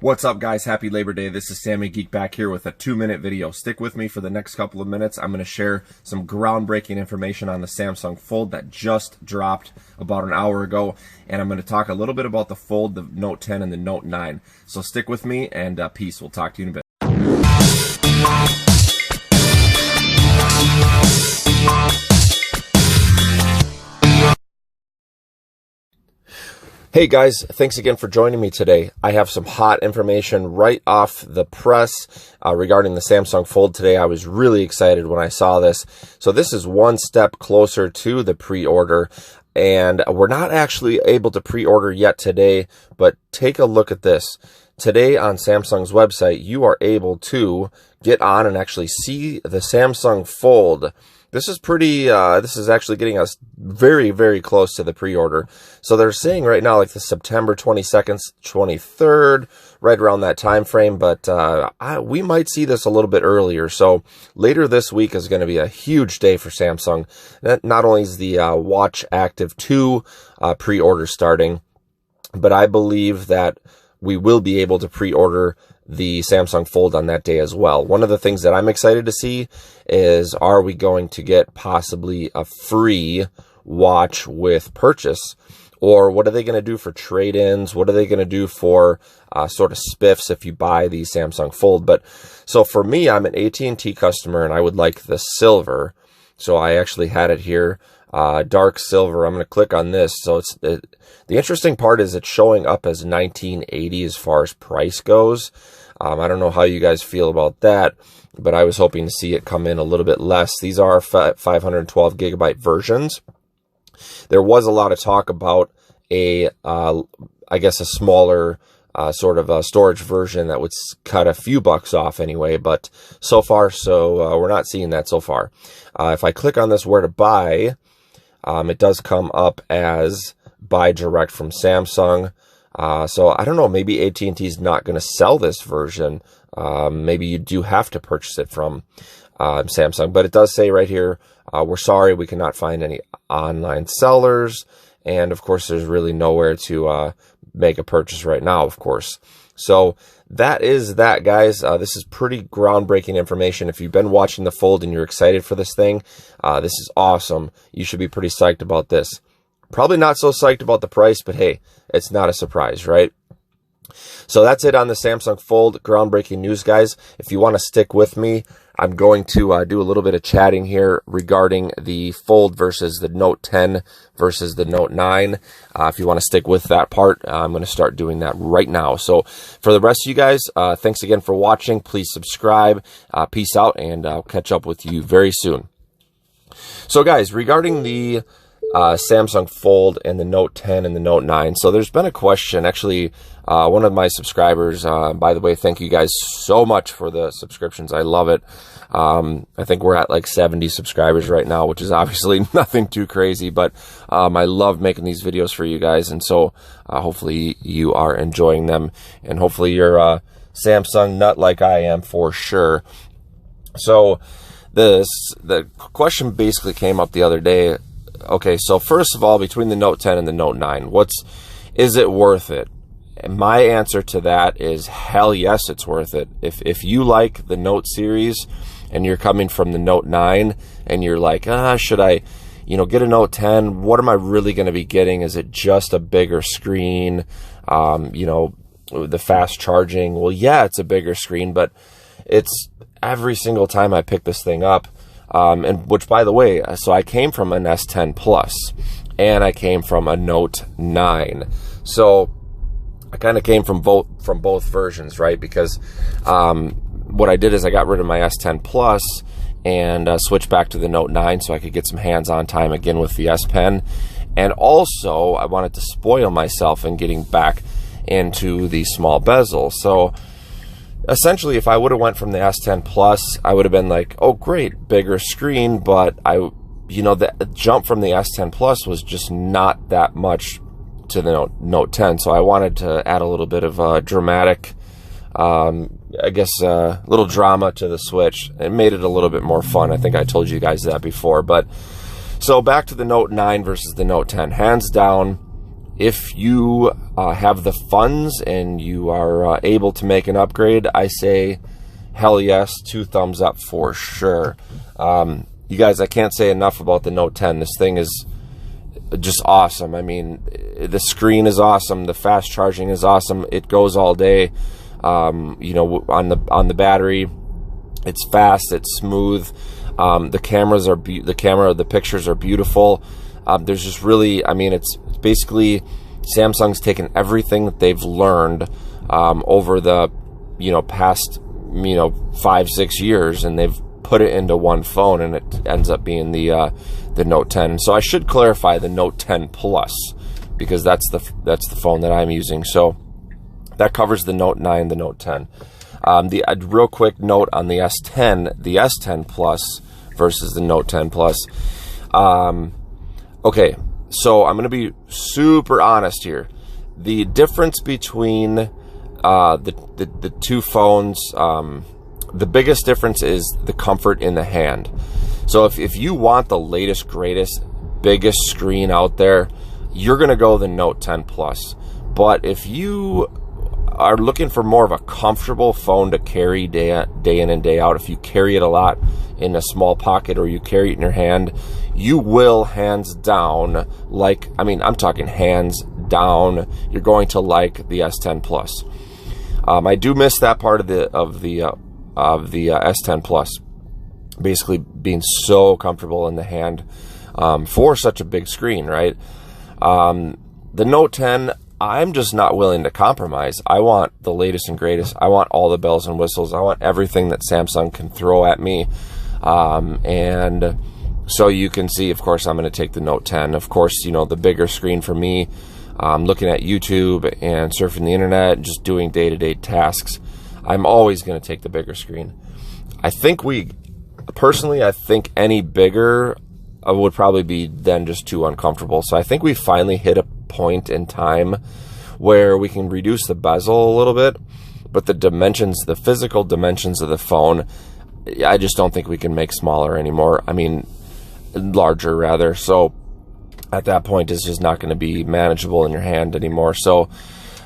What's up, guys? Happy Labor Day. This is Sammy Geek back here with a 2-minute video. Stick with me for the next couple of minutes. I'm going to share some groundbreaking information on the Samsung Fold that just dropped about an hour ago, and I'm going to talk a little bit about the Fold, the Note 10, and the Note 9. So stick with me, and peace. We'll talk to you in a bit. Hey guys, thanks again for joining me today. I have some hot information right off the press regarding the Samsung Fold today. I was really excited when I saw this. So this is one step closer to the pre-order, and we're not actually able to pre-order yet today, but take a look at this. Today on Samsung's website, you are able to get on and actually see the Samsung Fold. This is pretty, this is actually getting us very, very close to the pre-order. So they're saying right now, like the September 22nd, 23rd, right around that time frame, but we might see this a little bit earlier. So later this week is going to be a huge day for Samsung. Not only is the Watch Active 2 pre-order starting, but I believe that we will be able to pre-order the Samsung Fold on that day as well. One of the things that I'm excited to see is, are we going to get possibly a free watch with purchase? Or what are they going to do for trade-ins? What are they going to do for sort of spiffs if you buy the Samsung Fold? But so for me, I'm an AT&T customer and I would like the silver. So I actually had it here, dark silver. I'm going to click on this. So it's the interesting part is it's showing up as 1980 as far as price goes. I don't know how you guys feel about that, but I was hoping to see it come in a little bit less. These are 512 gigabyte versions. There was a lot of talk about I guess a smaller sort of a storage version that would cut a few bucks off anyway, but so far, we're not seeing that so far. If I click on this where to buy, it does come up as buy direct from Samsung. So I don't know, maybe AT&T is not going to sell this version. Maybe you do have to purchase it from Samsung, but it does say right here, we're sorry, we cannot find any online sellers. And of course, there's really nowhere to make a purchase right now, of course. So that is that, guys. This is pretty groundbreaking information. If you've been watching the Fold and you're excited for this thing, this is awesome. You should be pretty psyched about this. Probably not so psyched about the price, but hey, it's not a surprise, right? So that's it on the Samsung Fold. Groundbreaking news, guys. If you want to stick with me, I'm going to do a little bit of chatting here regarding the Fold versus the Note 10 versus the Note 9. If you want to stick with that part, I'm going to start doing that right now. So for the rest of you guys, thanks again for watching. Please subscribe. Peace out, and I'll catch up with you very soon. So guys, regarding the Samsung Fold and the Note 10 and the Note 9. So there's been a question, actually, one of my subscribers, by the way, thank you guys so much for the subscriptions. I love it. I think we're at like 70 subscribers right now, which is obviously nothing too crazy, but I love making these videos for you guys. And so hopefully you are enjoying them, and hopefully you're a Samsung nut like I am for sure. So the question basically came up the other day. Okay, so first of all, between the Note 10 and the Note 9, is it worth it? And my answer to that is hell yes, it's worth it. If you like the Note series and you're coming from the Note 9 and you're like, should I, get a Note 10? What am I really going to be getting? Is it just a bigger screen? The fast charging? Well, yeah, it's a bigger screen, but it's every single time I pick this thing up. And which, by the way, so I came from an S10 Plus and I came from a Note 9. So I kind of came from both versions, right? Because what I did is I got rid of my S10 Plus and switched back to the Note 9 so I could get some hands-on time again with the S Pen. And also, I wanted to spoil myself in getting back into the small bezel. So essentially, if I would have went from the S10 Plus, I would have been like, oh, great, bigger screen, but the jump from the S10 Plus was just not that much to the Note 10. So I wanted to add a little bit of dramatic, little drama to the Switch. It made it a little bit more fun. I think I told you guys that before. But so back to the Note 9 versus the Note 10. Hands down, If you have the funds and you are able to make an upgrade, I say hell yes, 2 thumbs up for sure. You guys, I can't say enough about the Note 10. This thing is just awesome. I mean, the screen is awesome. The fast charging is awesome. It goes all day. You know, on the battery, it's fast. It's smooth. The cameras are the pictures are beautiful. There's just really, I mean, it's basically Samsung's taken everything that they've learned over the past 5-6 years, and they've put it into one phone, and it ends up being the Note 10. So I should clarify the Note 10 Plus, because that's the phone that I'm using. So that covers the Note 9, the Note 10. The real quick note on the S10, the S10 Plus versus the Note 10 Plus. Okay, so I'm going to be super honest here. The difference between the two phones, the biggest difference is the comfort in the hand. So if you want the latest, greatest, biggest screen out there, you're going to go the Note 10 Plus. But if you are looking for more of a comfortable phone to carry day in and day out, if you carry it a lot in a small pocket or you carry it in your hand, you will hands down I'm talking hands down, you're going to like the S10 Plus. I do miss that part of the S10 Plus, basically being so comfortable in the hand for such a big screen, right? The Note 10, I'm just not willing to compromise. I want the latest and greatest. I want all the bells and whistles. I want everything that Samsung can throw at me. And so you can see, of course, I'm going to take the Note 10. Of course, the bigger screen for me, looking at YouTube and surfing the internet, just doing day-to-day tasks, I'm always going to take the bigger screen. I think any bigger would probably be then just too uncomfortable. So I think we finally hit a point in time where we can reduce the bezel a little bit, but the physical dimensions of the phone, I just don't think we can make smaller anymore. I mean, larger rather. So at that point, it's just not going to be manageable in your hand anymore. So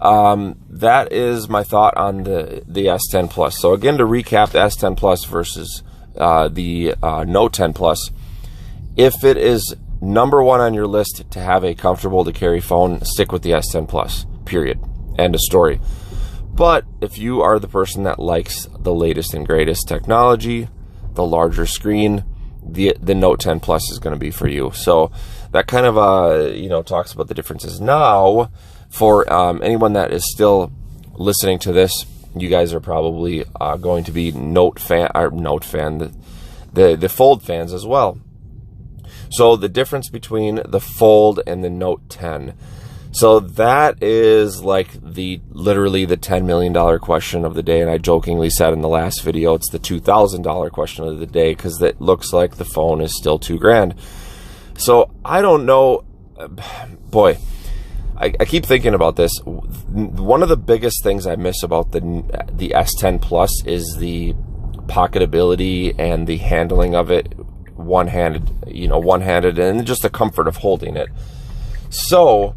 that is my thought on the S10 Plus. So again, to recap, the S10 Plus versus the Note 10 Plus. If it is number one on your list to have a comfortable to carry phone, stick with the S10 Plus, period. End of story. But if you are the person that likes the latest and greatest technology, the larger screen, the Note 10 Plus is going to be for you. So that kind of talks about the differences. Now, for anyone that is still listening to this, you guys are probably going to be the Fold fans as well. So the difference between the Fold and the Note 10. So that is literally the $10 million question of the day. And I jokingly said in the last video, it's the $2,000 question of the day, because it looks like the phone is still $2,000. So I don't know, boy, I keep thinking about this. One of the biggest things I miss about the S10 Plus is the pocketability and the handling of it, one-handed, and just the comfort of holding it. So,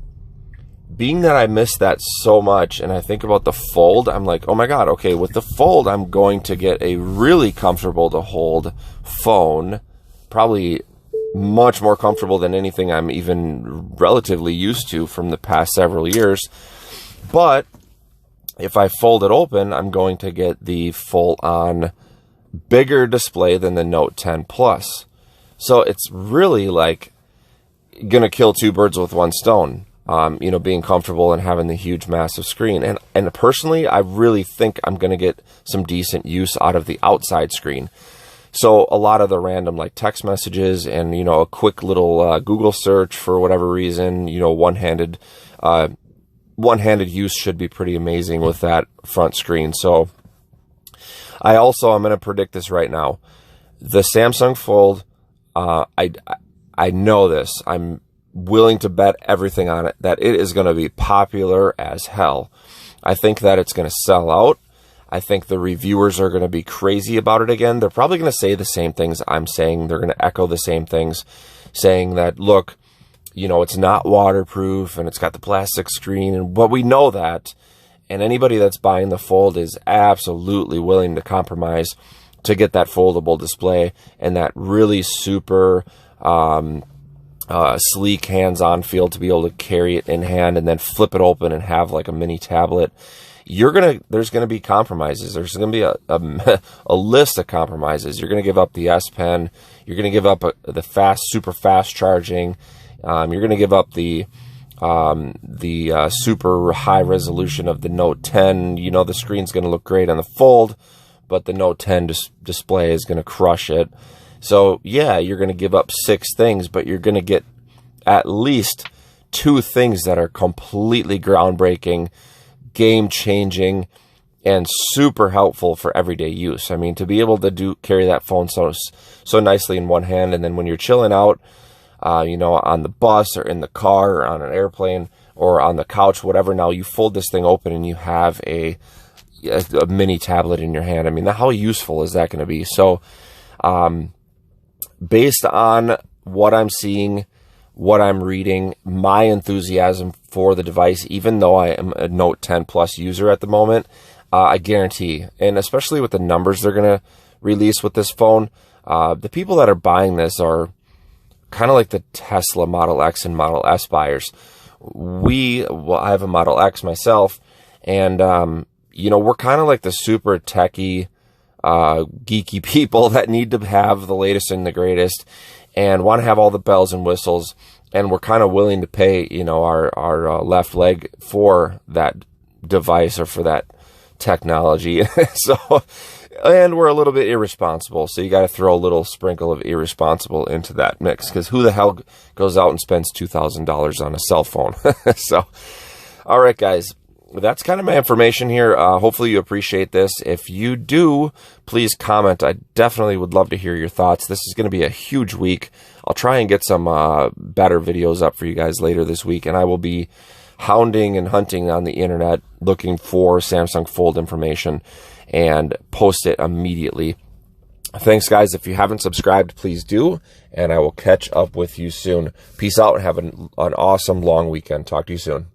being that I miss that so much, and I think about the Fold, I'm like, oh my god, okay, with the Fold, I'm going to get a really comfortable to hold phone, probably much more comfortable than anything I'm even relatively used to from the past several years. But if I fold it open, I'm going to get the full-on bigger display than the Note 10 Plus. So it's really gonna kill two birds with one stone. Being comfortable and having the huge massive screen. And personally, I really think I'm gonna get some decent use out of the outside screen. So a lot of the random text messages and, a quick little Google search for whatever reason, one-handed use should be pretty amazing with that front screen. So I'm going to predict this right now. The Samsung Fold, I know this. I'm willing to bet everything on it that it is going to be popular as hell. I think that it's going to sell out. I think the reviewers are going to be crazy about it again. They're probably going to say the same things I'm saying. They're going to echo the same things, saying that, look, you know, it's not waterproof and it's got the plastic screen, but we know that. And anybody that's buying the Fold is absolutely willing to compromise to get that foldable display and that really super sleek hands-on feel to be able to carry it in hand and then flip it open and have like a mini tablet. There's gonna be compromises. There's gonna be a list of compromises. You're gonna give up the S Pen. You're gonna give up the super fast charging. You're gonna give up the super high resolution of the Note 10. You know, the screen's gonna look great on the Fold, but the Note 10 display is gonna crush it. So yeah, you're gonna give up 6 things, but you're gonna get at least 2 things that are completely groundbreaking, game-changing, and super helpful for everyday use. I mean, to be able to carry that phone so nicely in one hand, and then when you're chilling out, you know, on the bus or in the car or on an airplane or on the couch, whatever, now you fold this thing open and you have a mini tablet in your hand. I mean, how useful is that going to be? So, based on what I'm seeing, what I'm reading, my enthusiasm for the device, even though I am a Note 10 Plus user at the moment, I guarantee, and especially with the numbers they're going to release with this phone, the people that are buying this are kind of like the Tesla Model X and Model S buyers. I have a Model X myself, and, you know, we're kind of like the super techie, geeky people that need to have the latest and the greatest and want to have all the bells and whistles, and we're kind of willing to pay, you know, our left leg for that device or for that technology. So, and we're a little bit irresponsible, so you got to throw a little sprinkle of irresponsible into that mix, because who the hell goes out and spends $2,000 on a cell phone? So, all right, guys. That's kind of my information here. Hopefully you appreciate this. If you do, please comment. I definitely would love to hear your thoughts. This is going to be a huge week. I'll try and get some better videos up for you guys later this week, and I will be hounding and hunting on the internet looking for Samsung Fold information and post it immediately. Thanks, guys. If you haven't subscribed, please do, and I will catch up with you soon. Peace out and have an awesome long weekend. Talk to you soon.